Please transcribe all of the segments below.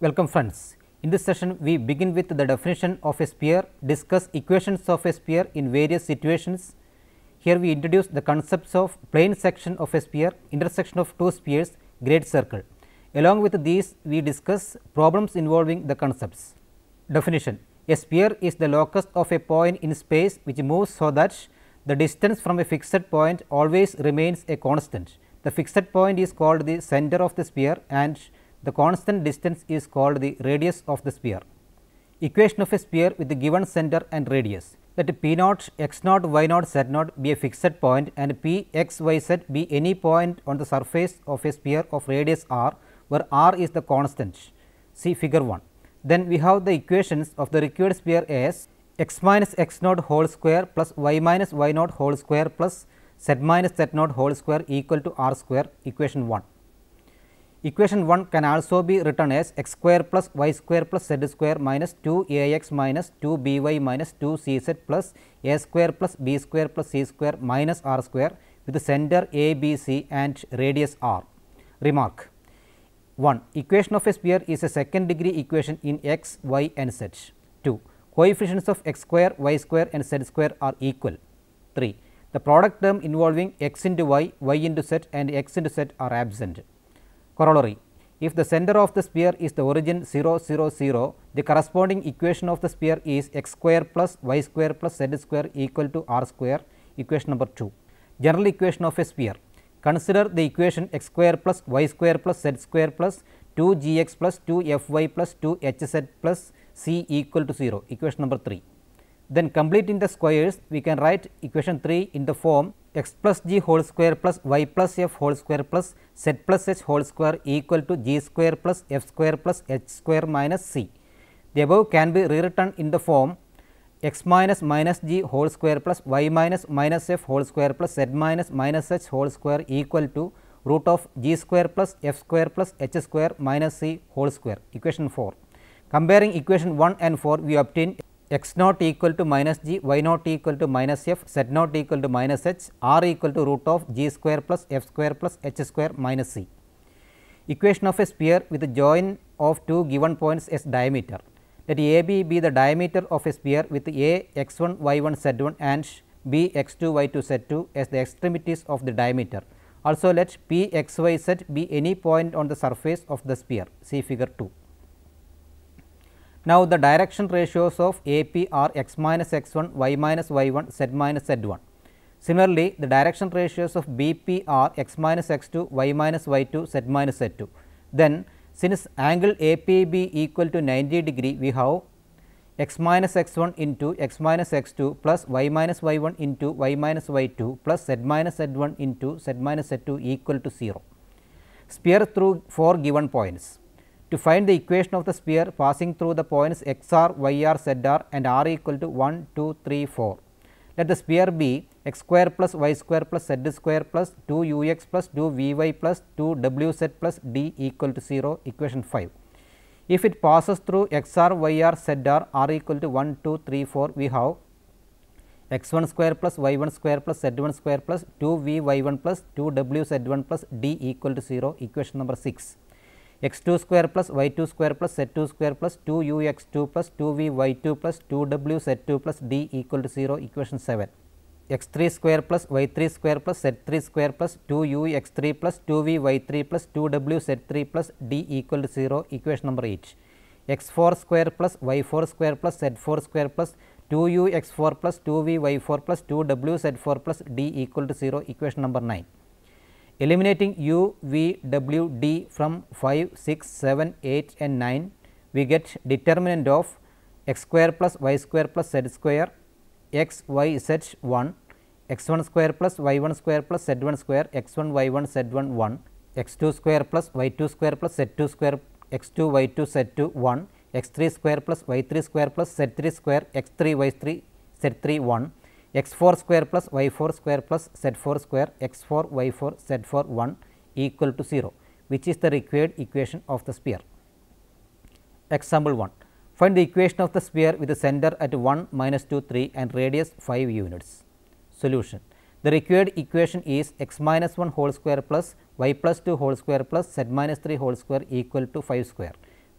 Welcome friends. In this session we begin with the definition of a sphere, discuss equations of a sphere in various situations. Here we introduce the concepts of plane section of a sphere, intersection of two spheres, great circle. Along with these we discuss problems involving the concepts. Definition: a sphere is the locus of a point in space which moves so that the distance from a fixed point always remains a constant. The fixed point is called the center of the sphere and the constant distance is called the radius of the sphere. Equation of a sphere with the given center and radius. Let P naught, x naught, y naught, z naught be a fixed point and P x, y, z be any point on the surface of a sphere of radius r, where r is the constant. See figure 1. Then we have the equations of the required sphere as x minus x naught whole square plus y minus y naught whole square plus z minus z naught whole square equal to r square, equation 1. Equation 1 can also be written as x square plus y square plus z square minus 2 a x minus 2 b y minus 2 c z plus a square plus b square plus c square minus r square with the center a b c and radius r. Remark: 1. Equation of a sphere is a second degree equation in x, y and z. 2. Coefficients of x square, y square and z square are equal. 3. The product term involving x into y, y into z and x into z are absent. Corollary: if the center of the sphere is the origin 0 0 0, the corresponding equation of the sphere is x square plus y square plus z square equal to r square, equation number 2. General equation of a sphere. Consider the equation x square plus y square plus z square plus 2 g x plus 2 f y plus 2 h z plus c equal to 0, equation number 3. Then completing the squares, we can write equation 3 in the form x plus g whole square plus y plus f whole square plus z plus h whole square equal to g square plus f square plus h square minus c. The above can be rewritten in the form x minus minus g whole square plus y minus minus f whole square plus z minus minus h whole square equal to root of g square plus f square plus h square minus c whole square, equation 4. Comparing equation 1 and 4, we obtain x naught equal to minus g, y naught equal to minus f, z naught equal to minus h, r equal to root of g square plus f square plus h square minus c. Equation of a sphere with the join of two given points as diameter. Let AB be the diameter of a sphere with A x 1 y 1 z 1 and B x 2 y 2 z 2 as the extremities of the diameter. Also let P x y z be any point on the surface of the sphere. See figure 2. Now, the direction ratios of AP are x minus x 1, y minus y 1, z minus z 1. Similarly, the direction ratios of BP are x minus x 2, y minus y 2, z minus z 2. Then, since angle APB equal to 90 degree, we have x minus x 1 into x minus x 2 plus y minus y 1 into y minus y 2 plus z minus z 1 into z minus z 2 equal to 0. Sphere through 4 given points. To find the equation of the sphere passing through the points x r, y r, z r and r equal to 1, 2, 3, 4. Let the sphere be x square plus y square plus z square plus 2 u x plus 2 v y plus 2 w z plus d equal to 0, equation 5. If it passes through x r, y r, z r equal to 1, 2, 3, 4, we have x 1 square plus y 1 square plus z 1 square plus 2 v y 1 plus 2 w z 1 plus d equal to 0, equation number 6. x 2 square plus y 2 square plus z 2 square plus 2 u x 2 plus 2 v y 2 plus 2 w z 2 plus d equal to 0, equation 7. x 3 square plus y 3 square plus z 3 square plus 2 u x 3 plus 2 v y 3 plus 2 w z 3 plus d equal to 0, equation number 8. x 4 square plus y 4 square plus z 4 square plus 2 u x 4 plus 2 v y 4 plus 2 w z 4 plus d equal to 0, equation number 9. Eliminating u, v, w, d from 5, 6, 7, 8 and 9, we get determinant of x square plus y square plus z square, x, y, z 1, x 1 square plus y 1 square plus z 1 square, x 1 y 1 z 1 1, x 2 square plus y 2 square plus z 2 square, x 2 y 2 z 2 1, x 3 square plus y 3 square plus z 3 square, x 3 y 3 z 3 1, x 4 square plus y 4 square plus z 4 square, x 4 y 4 z 4 1 equal to 0, which is the required equation of the sphere. Example 1. Find the equation of the sphere with the center at 1, minus 2, 3 and radius 5 units. Solution. The required equation is x minus 1 whole square plus y plus 2 whole square plus z minus 3 whole square equal to 5 square.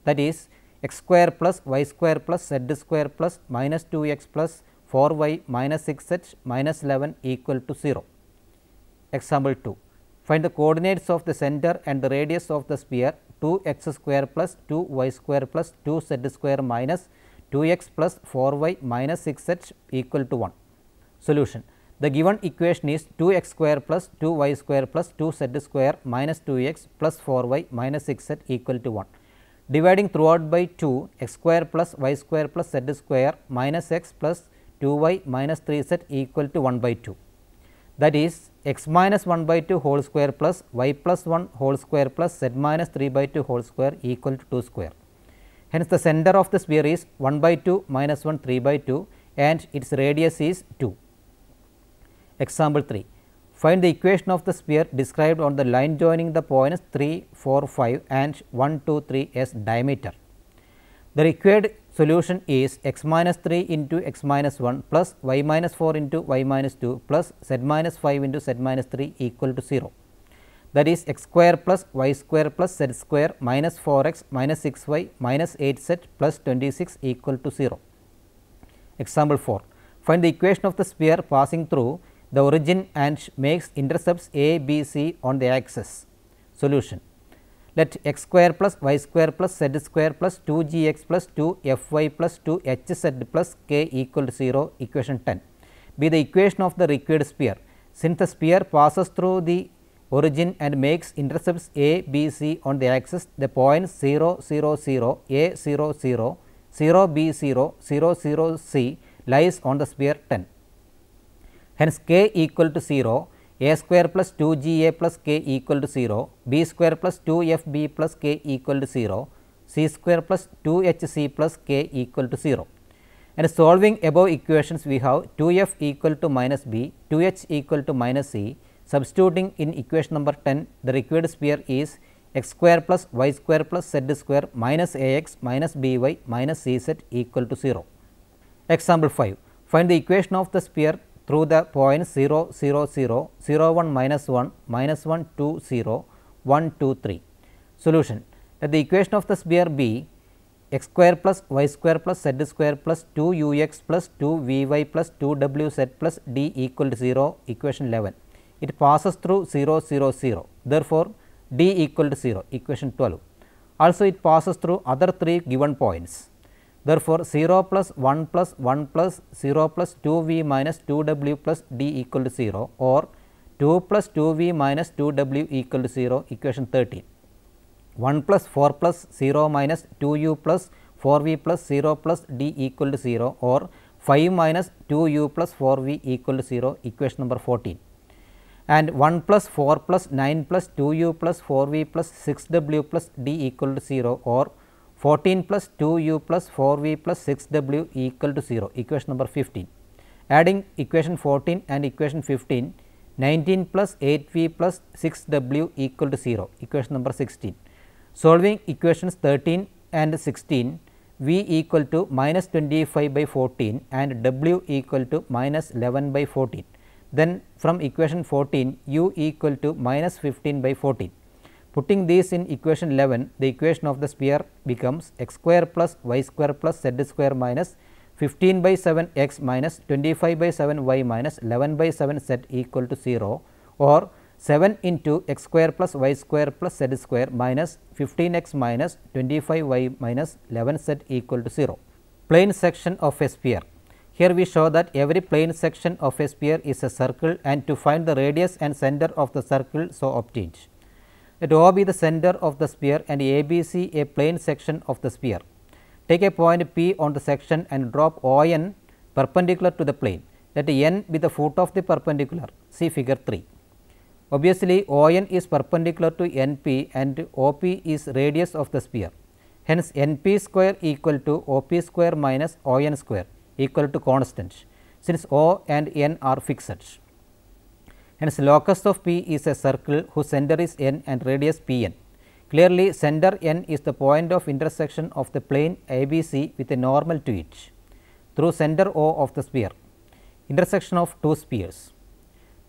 that is x square plus y square plus z square plus minus 2 x plus 4 y minus 6 z minus 11 equal to 0. Example 2. Find the coordinates of the center and the radius of the sphere 2 x square plus 2 y square plus 2 z square minus 2 x plus 4 y minus 6 z equal to 1. Solution. The given equation is 2 x square plus 2 y square plus 2 z square minus 2 x plus 4 y minus 6 z equal to 1. Dividing throughout by 2, x square plus y square plus z square minus x plus 2 y minus 3 z equal to 1 by 2. That is x minus 1 by 2 whole square plus y plus 1 whole square plus z minus 3 by 2 whole square equal to 2 square. Hence, the center of the sphere is 1 by 2 minus 1 3 by 2 and its radius is 2. Example 3. Find the equation of the sphere described on the line joining the points 3, 4, 5 and 1, 2, 3 as diameter. The required solution is x minus 3 into x minus 1 plus y minus 4 into y minus 2 plus z minus 5 into z minus 3 equal to 0. That is x square plus y square plus z square minus 4 x minus 6 y minus 8 z plus 26 equal to 0. Example 4. Find the equation of the sphere passing through the origin and makes intercepts a, b, c on the axis. Solution. Let x square plus y square plus z square plus 2 g x plus 2 f y plus 2 h z plus k equal to 0 equation 10 be the equation of the required sphere. Since the sphere passes through the origin and makes intercepts a, b, c on the axis, the points 0, 0, 0, a 0, 0, 0, b 0, 0, 0, c lies on the sphere 10. Hence, k equal to 0, a square plus 2 g a plus k equal to 0, b square plus 2 f b plus k equal to 0, c square plus 2 h c plus k equal to 0. And solving above equations, we have 2 f equal to minus b, 2 h equal to minus c. Substituting in equation number 10, the required sphere is x square plus y square plus z square minus a x minus b y minus c z equal to 0. Example 5. Find the equation of the sphere through the points 0, 0, 0, 0, 1, minus 1, minus 1, 2, 0, 1, 2, 3. Solution. Let the equation of the sphere be x square plus y square plus z square plus 2 u x plus 2 v y plus 2 w z plus d equal to 0, equation 11. It passes through 0, 0, 0. Therefore, d equal to 0, equation 12. Also, it passes through other 3 given points. Therefore, 0 plus 1 plus 1 plus 0 plus 2 v minus 2 w plus d equal to 0 or 2 plus 2 v minus 2 w equal to 0, equation 13. 1 plus 4 plus 0 minus 2 u plus 4 v plus 0 plus d equal to 0 or 5 minus 2 u plus 4 v equal to 0, equation number 14. And 1 plus 4 plus 9 plus 2 u plus 4 v plus 6 w plus d equal to 0 or 14 plus 2 u plus 4 v plus 6 w equal to 0, equation number 15. Adding equation 14 and equation 15, 19 plus 8 v plus 6 w equal to 0, equation number 16. Solving equations 13 and 16, v equal to minus 25 by 14 and w equal to minus 11 by 14. Then from equation 14, u equal to minus 15 by 14. Putting these in equation 11, the equation of the sphere becomes x square plus y square plus z square minus 15 by 7 x minus 25 by 7 y minus 11 by 7 z equal to 0 or 7 into x square plus y square plus z square minus 15 x minus 25 y minus 11 z equal to 0. Plane section of a sphere. Here we show that every plane section of a sphere is a circle and to find the radius and center of the circle so obtained. Let O be the center of the sphere and ABC a plane section of the sphere. Take a point P on the section and drop ON perpendicular to the plane. Let N be the foot of the perpendicular. See figure 3. Obviously, ON is perpendicular to NP and OP is radius of the sphere. Hence, NP square equal to OP square minus ON square equal to constant, since O and N are fixed. Hence, locus of P is a circle whose center is N and radius Pn. Clearly, center N is the point of intersection of the plane ABC with a normal to it through center O of the sphere, intersection of two spheres.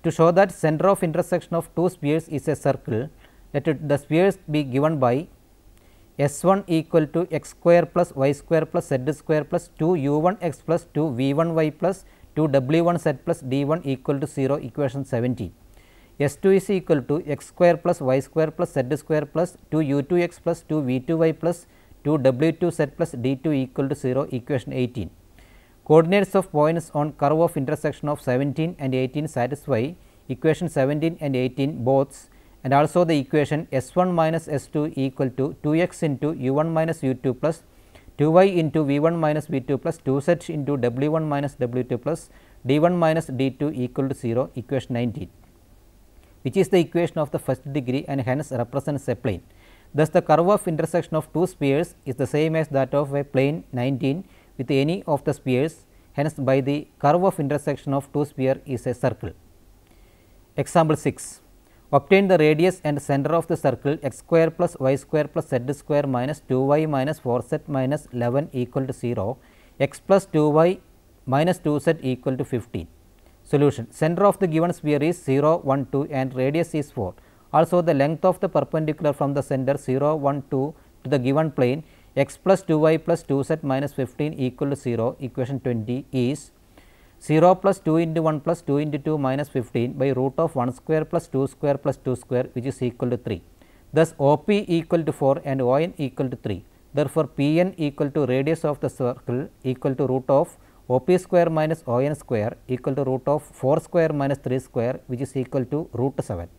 To show that center of intersection of two spheres is a circle, let the spheres be given by S1 equal to x square plus y square plus z square plus 2 u1 x plus 2 v1 y plus 2 w1 z plus d1 equal to 0, equation 17. S2 is equal to x square plus y square plus z square plus 2 u2 x plus 2 v2 y plus 2 w2 z plus d2 equal to 0, equation 18. Coordinates of points on curve of intersection of 17 and 18 satisfy equation 17 and 18 both, and also the equation S1 minus S2 equal to 2x into u1 minus u2 plus 2y into v1 minus v2 plus 2z into w1 minus w2 plus d1 minus d2 equal to 0, equation 19, which is the equation of the first degree and hence represents a plane. Thus, the curve of intersection of two spheres is the same as that of a plane 19 with any of the spheres, hence by the curve of intersection of two spheres is a circle. Example 6. Obtain the radius and center of the circle x square plus y square plus z square minus 2y minus 4z minus 11 equal to 0, x plus 2y minus 2z equal to 15. Solution. Center of the given sphere is 0, 1, 2 and radius is 4. Also, the length of the perpendicular from the center 0, 1, 2 to the given plane x plus 2y plus 2z minus 15 equal to 0, equation 20 is 0 plus 2 into 1 plus 2 into 2 minus 15 by root of 1 square plus 2 square plus 2 square, which is equal to 3. Thus, OP equal to 4 and ON equal to 3. Therefore, PN equal to radius of the circle equal to root of OP square minus ON square equal to root of 4 square minus 3 square, which is equal to root 7.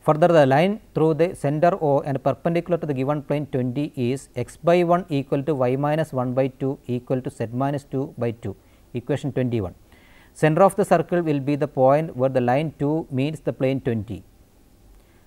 Further, the line through the center O and perpendicular to the given plane 20 is x by 1 equal to y minus 1 by 2 equal to z minus 2 by 2, equation 21. Center of the circle will be the point where the line 2 meets the plane 20.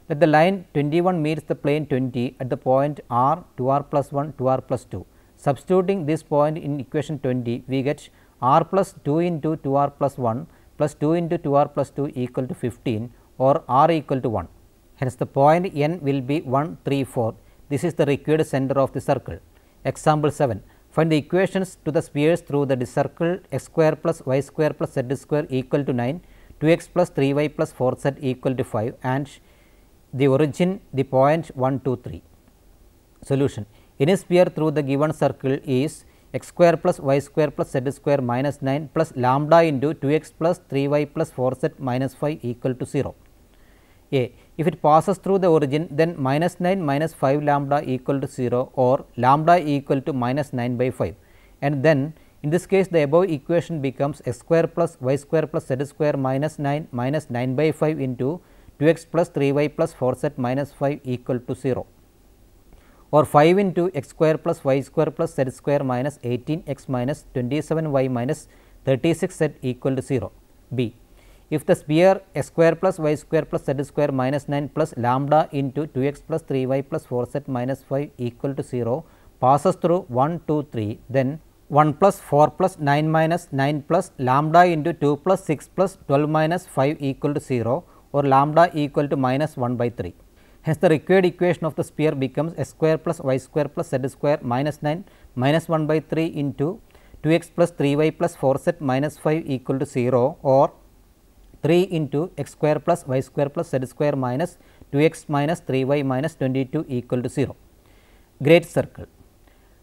Let the line 21 meets the plane 20 at the point r 2r plus 1 2r plus 2. Substituting this point in equation 20, we get r plus 2 into 2r plus 1 plus 2 into 2r plus 2 equal to 15 or r equal to 1. Hence, the point n will be 1, 3, 4. This is the required center of the circle. Example 7. Find the equations to the spheres through the circle x square plus y square plus z square equal to 9, 2x plus 3y plus 4z equal to 5 and the origin the point 1, 2, 3. Solution. Any sphere through the given circle is x square plus y square plus z square minus 9 plus lambda into 2x plus 3y plus 4z minus 5 equal to 0. A. If it passes through the origin, then minus 9 minus 5 lambda equal to 0 or lambda equal to minus 9 by 5, and then in this case the above equation becomes x square plus y square plus z square minus 9 by 5 into 2x plus 3y plus 4z minus 5 equal to 0, or 5 into x square plus y square plus z square minus 18x minus 27y minus 36z equal to 0. B. If the sphere x square plus y square plus z square minus 9 plus lambda into 2x plus 3y plus 4z minus 5 equal to 0 passes through 1, 2, 3, then 1 plus 4 plus 9 minus 9 plus lambda into 2 plus 6 plus 12 minus 5 equal to 0 or lambda equal to minus 1 by 3. Hence, the required equation of the sphere becomes x square plus y square plus z square minus 9 minus 1 by 3 into 2x plus 3y plus 4z minus 5 equal to 0 or 3 into x square plus y square plus z square minus 2x minus 3y minus 22 equal to 0. Great circle.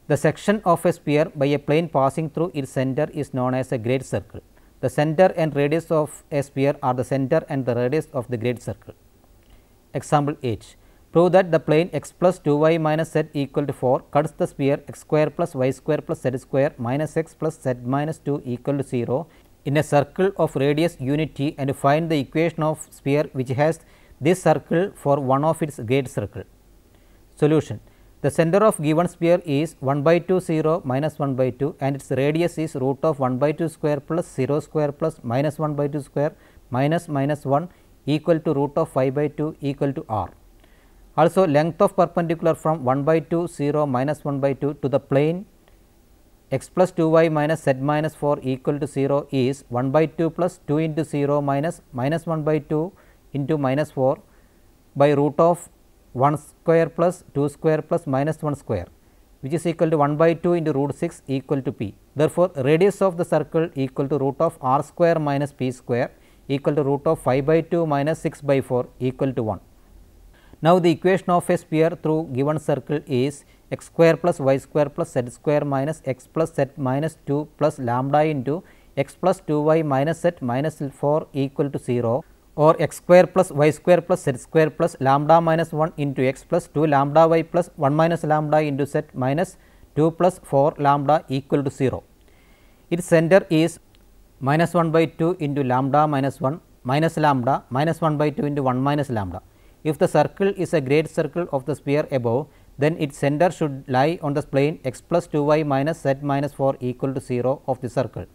The section of a sphere by a plane passing through its center is known as a great circle. The center and radius of a sphere are the center and the radius of the great circle. Example H. Prove that the plane x plus 2y minus z equal to 4 cuts the sphere x square plus y square plus z square minus x plus z minus 2 equal to 0 in a circle of radius unity, and find the equation of sphere which has this circle for one of its great circle. Solution. The center of given sphere is 1 by 2 0 minus 1 by 2 and its radius is root of 1 by 2 square plus 0 square plus minus 1 by 2 square minus 1 equal to root of 5 by 2 equal to r. Also, length of perpendicular from 1 by 2 0 minus 1 by 2 to the plane x plus 2y minus z minus 4 equal to 0 is 1 by 2 plus 2 into 0 minus 1 by 2 into minus 4 by root of 1 square plus 2 square plus minus 1 square, which is equal to 1 by 2 into root 6 equal to p. Therefore, radius of the circle equal to root of r square minus p square equal to root of 5 by 2 minus 6 by 4 equal to 1. Now, the equation of a sphere through given circle is x square plus y square plus z square minus x plus z minus 2 plus lambda into x plus 2y minus z minus 4 equal to 0, or x square plus y square plus z square plus lambda minus 1 into x plus 2 lambda y plus 1 minus lambda into z minus 2 plus 4 lambda equal to 0. Its center is minus 1 by 2 into lambda minus 1 minus lambda minus 1 by 2 into 1 minus lambda. If the circle is a great circle of the sphere above, then its center should lie on the plane x plus 2y minus z minus 4 equal to 0 of the circle.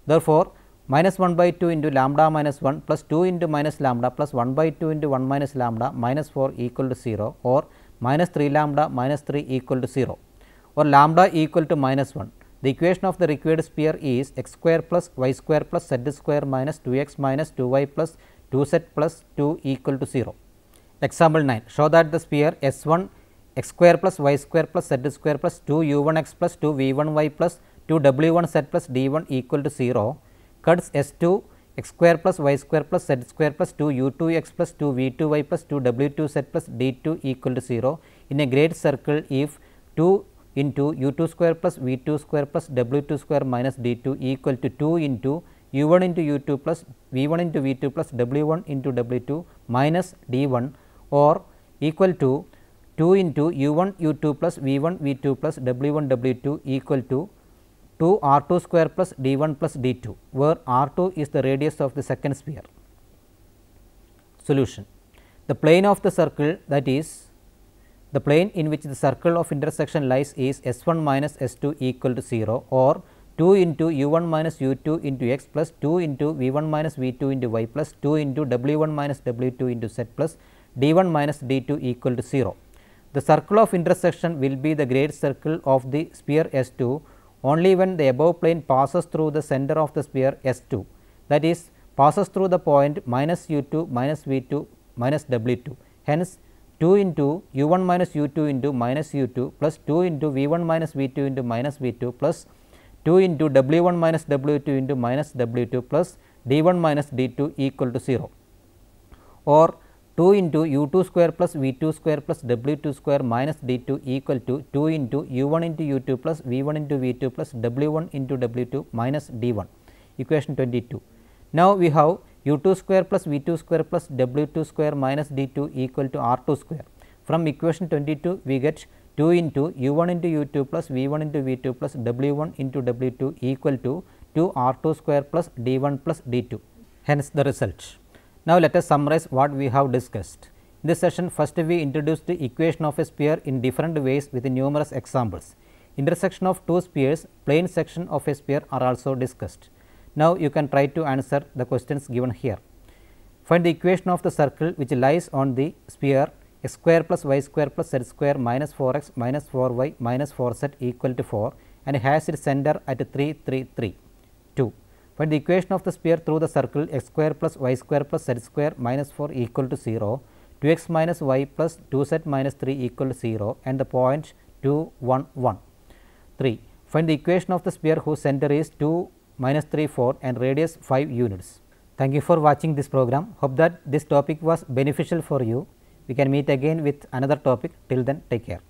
Therefore, minus 1 by 2 into lambda minus 1 plus 2 into minus lambda plus 1 by 2 into 1 minus lambda minus 4 equal to 0, or minus 3 lambda minus 3 equal to 0, or lambda equal to minus 1. The equation of the required sphere is x square plus y square plus z square minus 2x minus 2y plus 2z plus 2 equal to 0. Example 9. Show that the sphere S1 x square plus y square plus z square plus 2 u1x plus 2 v1y plus 2 w1z plus d1 equal to 0 cuts S2 x square plus y square plus z square plus 2 u2x plus 2 v2y plus 2 w2z plus d2 equal to 0 in a great circle if 2 into u2 square plus v2 square plus w2 square minus d2 equal to 2 into u1 into u2 plus v1 into v2 plus w1 into w2 minus d1, or equal to 2 into u1 u2 plus v1 v2 plus w1 w2 equal to 2 r2 square plus d1 plus d2, where r2 is the radius of the second sphere. Solution. The plane of the circle, that is the plane in which the circle of intersection lies, is S1 minus S2 equal to 0, or 2 into u1 minus u2 into x plus 2 into v1 minus v2 into y plus 2 into w1 minus w2 into z plus d1 minus d2 equal to 0. The circle of intersection will be the great circle of the sphere S2 only when the above plane passes through the center of the sphere S2, that is, passes through the point minus u2 minus v2 minus w2. Hence, 2 into u1 minus u2 into minus u2 plus 2 into v1 minus v2 into minus v2 plus 2 into w1 minus w2 into minus w2 plus d1 minus d2 equal to 0, or 2 into u2 square plus v2 square plus w2 square minus d2 equal to 2 into u1 into u2 plus v1 into v2 plus w1 into w2 minus d1. Equation 22. Now, we have u2 square plus v2 square plus w2 square minus d2 equal to r2 square. From equation 22, we get 2 into u1 into u2 plus v1 into v2 plus w1 into w2 equal to 2 r2 square plus d1 plus d2. Hence, the result. Now, let us summarize what we have discussed. In this session, first we introduced the equation of a sphere in different ways with numerous examples. Intersection of two spheres, plane section of a sphere are also discussed. Now, you can try to answer the questions given here. Find the equation of the circle which lies on the sphere x square plus y square plus z square minus 4x minus 4y minus 4z equal to 4 and has its center at 3 3 3. 2. Find the equation of the sphere through the circle x square plus y square plus z square minus 4 equal to 0, 2x minus y plus 2z minus 3 equal to 0 and the point 2 1 1. 3. Find the equation of the sphere whose center is 2 minus 3 4 and radius 5 units. Thank you for watching this program. Hope that this topic was beneficial for you. We can meet again with another topic. Till then, take care.